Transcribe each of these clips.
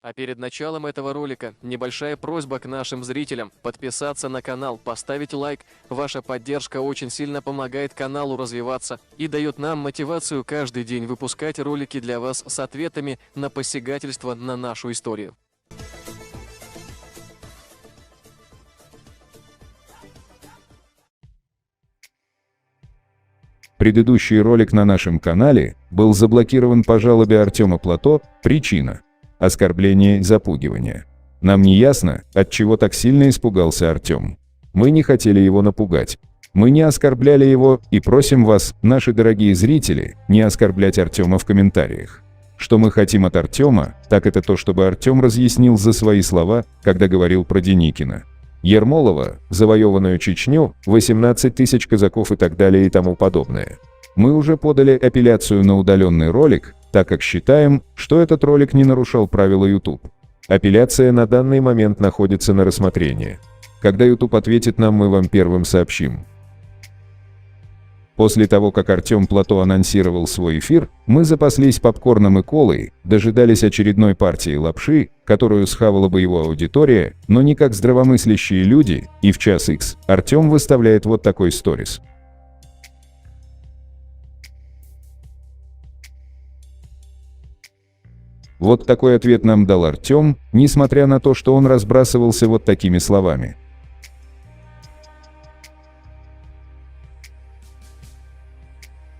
А перед началом этого ролика небольшая просьба к нашим зрителям подписаться на канал, поставить лайк. Ваша поддержка очень сильно помогает каналу развиваться и дает нам мотивацию каждый день выпускать ролики для вас с ответами на посягательство на нашу историю. Предыдущий ролик на нашем канале был заблокирован по жалобе Артема Плато. Причина – оскорбление и запугивание. Нам не ясно, от чего так сильно испугался Артем. Мы не хотели его напугать. Мы не оскорбляли его и просим вас, наши дорогие зрители, не оскорблять Артема в комментариях. Что мы хотим от Артема, так это то, чтобы Артем разъяснил за свои слова, когда говорил про Деникина, Ермолова, завоеванную Чечню, 18 тысяч казаков и так далее и тому подобное. Мы уже подали апелляцию на удаленный ролик, так как считаем, что этот ролик не нарушал правила YouTube. Апелляция на данный момент находится на рассмотрении. Когда YouTube ответит нам, мы вам первым сообщим. После того, как Артем Плато анонсировал свой эфир, мы запаслись попкорном и колой, дожидались очередной партии лапши, которую схавала бы его аудитория, но не как здравомыслящие люди, и в час X Артем выставляет вот такой сторис. Вот такой ответ нам дал Артем, несмотря на то, что он разбрасывался вот такими словами.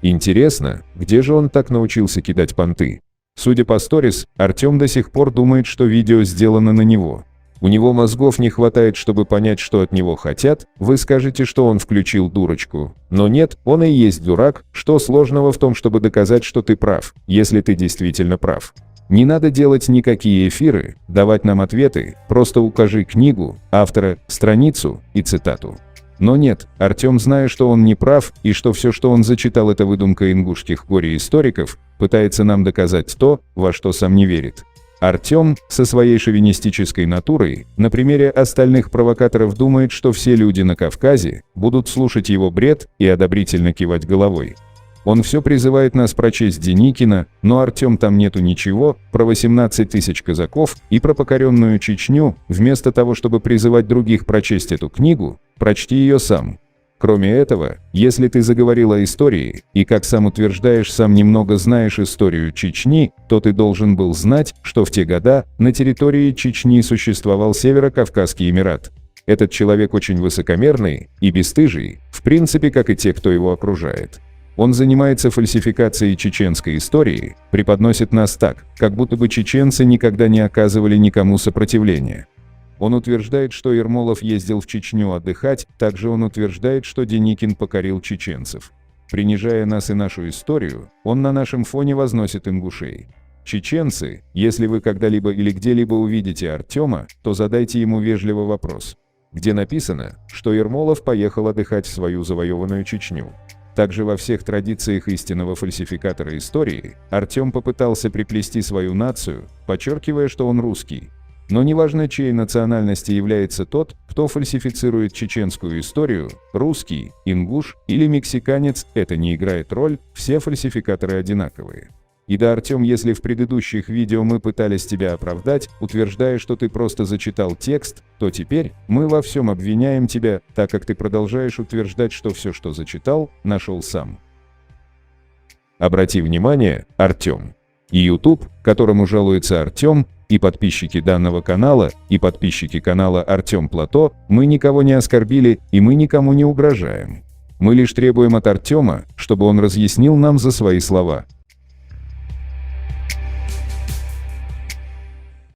Интересно, где же он так научился кидать понты? Судя по сторис, Артем до сих пор думает, что видео сделано на него. У него мозгов не хватает, чтобы понять, что от него хотят. Вы скажете, что он включил дурочку. Но нет, он и есть дурак. Что сложного в том, чтобы доказать, что ты прав, если ты действительно прав? Не надо делать никакие эфиры, давать нам ответы, просто укажи книгу, автора, страницу и цитату. Но нет, Артем, зная, что он не прав, и что все, что он зачитал, это выдумка ингушских горе-историков, пытается нам доказать то, во что сам не верит. Артем, со своей шовинистической натурой, на примере остальных провокаторов думает, что все люди на Кавказе будут слушать его бред и одобрительно кивать головой. Он все призывает нас прочесть Деникина, но Артем там нету ничего, про 18 тысяч казаков и про покоренную Чечню, вместо того, чтобы призывать других прочесть эту книгу, прочти ее сам. Кроме этого, если ты заговорил о истории, и как сам утверждаешь, сам немного знаешь историю Чечни, то ты должен был знать, что в те года на территории Чечни существовал Северо-Кавказский Эмират. Этот человек очень высокомерный и бесстыжий, в принципе, как и те, кто его окружает. Он занимается фальсификацией чеченской истории, преподносит нас так, как будто бы чеченцы никогда не оказывали никому сопротивления. Он утверждает, что Ермолов ездил в Чечню отдыхать, также он утверждает, что Деникин покорил чеченцев. Принижая нас и нашу историю, он на нашем фоне возносит ингушей. Чеченцы, если вы когда-либо или где-либо увидите Артема, то задайте ему вежливо вопрос, где написано, что Ермолов поехал отдыхать в свою завоеванную Чечню. Также во всех традициях истинного фальсификатора истории Артем попытался приплести свою нацию, подчеркивая, что он русский. Но неважно, чьей национальности является тот, кто фальсифицирует чеченскую историю, русский, ингуш или мексиканец, это не играет роль, все фальсификаторы одинаковые. И да, Артем, если в предыдущих видео мы пытались тебя оправдать, утверждая, что ты просто зачитал текст, то теперь мы во всем обвиняем тебя, так как ты продолжаешь утверждать, что все, что зачитал, нашел сам. Обрати внимание, Артем. И YouTube, которому жалуется Артем, и подписчики данного канала, и подписчики канала Артем Плато, мы никого не оскорбили, и мы никому не угрожаем. Мы лишь требуем от Артема, чтобы он разъяснил нам за свои слова,